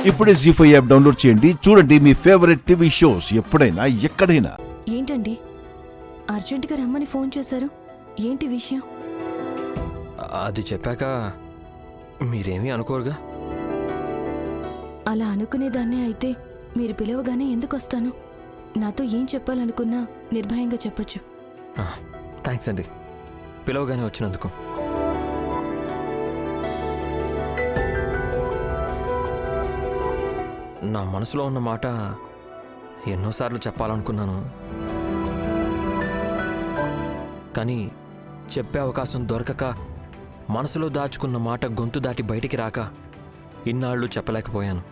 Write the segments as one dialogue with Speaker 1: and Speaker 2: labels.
Speaker 1: ఇప్పుడే జీ5 app download చేయండి. చూడండి మీ ఫేవరెట్ టీవీ షోస్ ఎప్పుడైనా ఎక్కడైనా.
Speaker 2: ఏంటండి అర్జెంటుగా రమ్మని ఫోన్ చేశారు? ఏంటి విషయం?
Speaker 3: అది చెప్పాక మీరేమీ అనుకోరుగా?
Speaker 2: అలా అనుకునేదాన్నే అయితే మీరు పిలవగానే ఎందుకు వస్తాను? నాతో ఏం చెప్పాలనుకున్నా నిర్భయంగా చెప్పొచ్చు.
Speaker 3: థ్యాంక్స్ అండి, పిలవగానే వచ్చినందుకు. నా మనసులో ఉన్న మాట ఎన్నోసార్లు చెప్పాలనుకున్నాను, కానీ చెప్పే అవకాశం దొరకక మనసులో దాచుకున్న మాట గొంతు దాటి బయటికి రాక ఇన్నాళ్ళు చెప్పలేకపోయాను.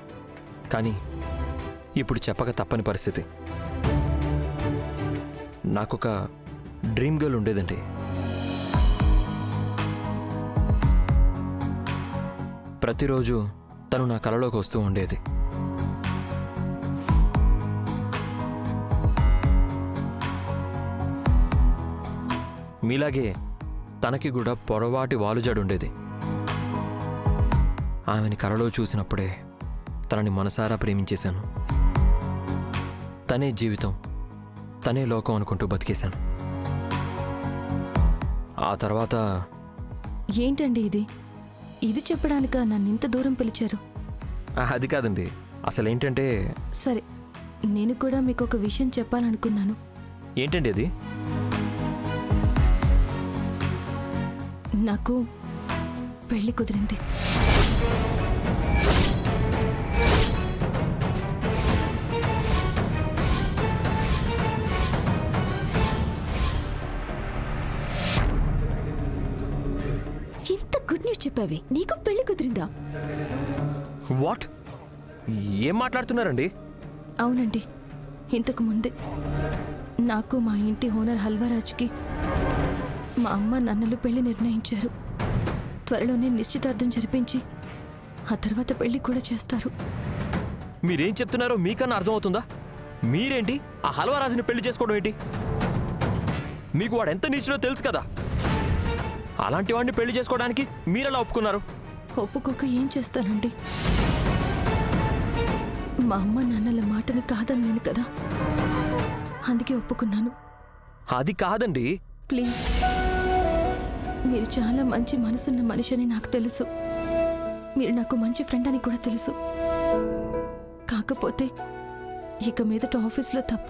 Speaker 3: కానీ ఇప్పుడు చెప్పక తప్పని పరిస్థితి. నాకొక డ్రీమ్ గర్ల్ ఉండేదండి. ప్రతిరోజు తను నా కలలోకి వస్తూ ఉండేది. మీలాగే తనకి కూడా పొడవాటి వాలుజడుండేది. ఆమెని కలలో చూసినప్పుడే తనని మనసారా ప్రేమించేశాను. తనే జీవితం, తనే లోకం అనుకుంటూ బతికేశాను. ఆ తర్వాత
Speaker 2: ఏంటండి ఇది చెప్పడానిక నన్ను ఇంత దూరం పిలిచారు?
Speaker 3: అది కాదండి, అసలేంటంటే...
Speaker 2: సరే, నేను కూడా మీకు ఒక విషయం చెప్పాలనుకున్నాను.
Speaker 3: ఏంటండి అది?
Speaker 2: నాకు పెళ్లి కుదిరింది.
Speaker 4: ఇంత గుడ్ న్యూస్ చెప్పావి, నీకు పెళ్లి కుదిరిందా?
Speaker 3: వాట్? ఏం మాట్లాడుతున్నారండి?
Speaker 2: అవునండి, ఇంతకు ముందే నాకు మా ఇంటి ఓనర్ హల్వారాజ్కి మా అమ్మ నాన్నలు పెళ్లి నిర్ణయించారు. త్వరలోనే నిశ్చితార్థం జరిపించి ఆ తర్వాత పెళ్లి కూడా చేస్తారు.
Speaker 3: మీరేం చెప్తున్నారో మీకన్నా అర్థమవుతుందా? మీరేంటి ఆ హల్వారాజుని పెళ్లి చేసుకోవడం ఏంటి? మీకు వాడు ఎంత నీచులో తెలుసు కదా. అలాంటి వాడిని పెళ్లి చేసుకోవడానికి మీరెలా ఒప్పుకున్నారు?
Speaker 2: ఒప్పుకోక ఏం చేస్తానండి? మా అమ్మ నాన్నల మాటని కాదనలేను కదా, అందుకే ఒప్పుకున్నాను.
Speaker 3: అది కాదండి.
Speaker 2: ప్లీజ్, మీరు చాలా మంచి మనసున్న మనిషిని నాకు తెలుసు. మీరు నాకు మంచి ఫ్రెండ్ అని కూడా తెలుసు. కాకపోతే ఇక మీదట ఆఫీస్లో తప్ప,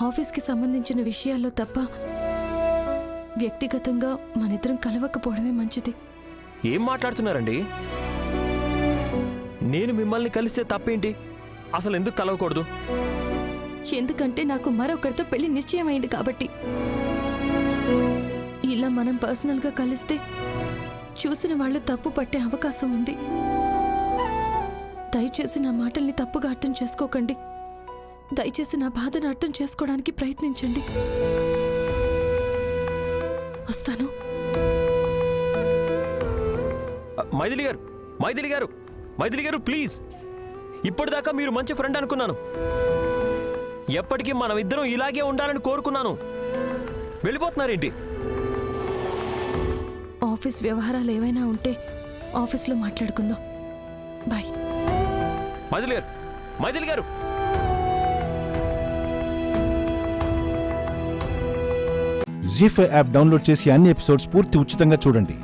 Speaker 2: ఆఫీస్కి సంబంధించిన విషయాల్లో తప్ప వ్యక్తిగతంగా మనిద్దరం కలవకపోవడమే మంచిది.
Speaker 3: ఏం మాట్లాడుతున్నారండి? నేను మిమ్మల్ని కలిస్తే తప్పేంటి? అసలు ఎందుకు కలవకూడదు?
Speaker 2: ఎందుకంటే నాకు మరొకరితో పెళ్లి నిశ్చయమైంది కాబట్టి. ఇలా మనం పర్సనల్గా కలిస్తే చూసిన వాళ్ళు తప్పు పట్టే అవకాశం ఉంది. దయచేసి నా మాటల్ని తప్పుగా అర్థం చేసుకోకండి. దయచేసి నా బాధను అర్థం చేసుకోవడానికి ప్రయత్నించండి. వస్తాను.
Speaker 3: మైథిలి గారు, మైథిలి గారు, మైథిలి గారు, ప్లీజ్. ఇప్పటిదాకా మీరు మంచి ఫ్రెండ్ అనుకున్నాను. ఎప్పటికీ మనం ఇద్దరం ఇలాగే ఉండాలని కోరుకున్నాను. వెళ్ళిపోతున్నారేంటి?
Speaker 2: ఆఫీస్ వ్యవహారాలు ఏమైనా ఉంటే ఆఫీస్లో మాట్లాడుకుందాం. బాయ్.
Speaker 3: మైథిలి గారు, మైథిలి గారు.
Speaker 1: జీ5 యాప్ డౌన్లోడ్ చేసి అన్ని ఎపిసోడ్స్ పూర్తి ఉచితంగా చూడండి.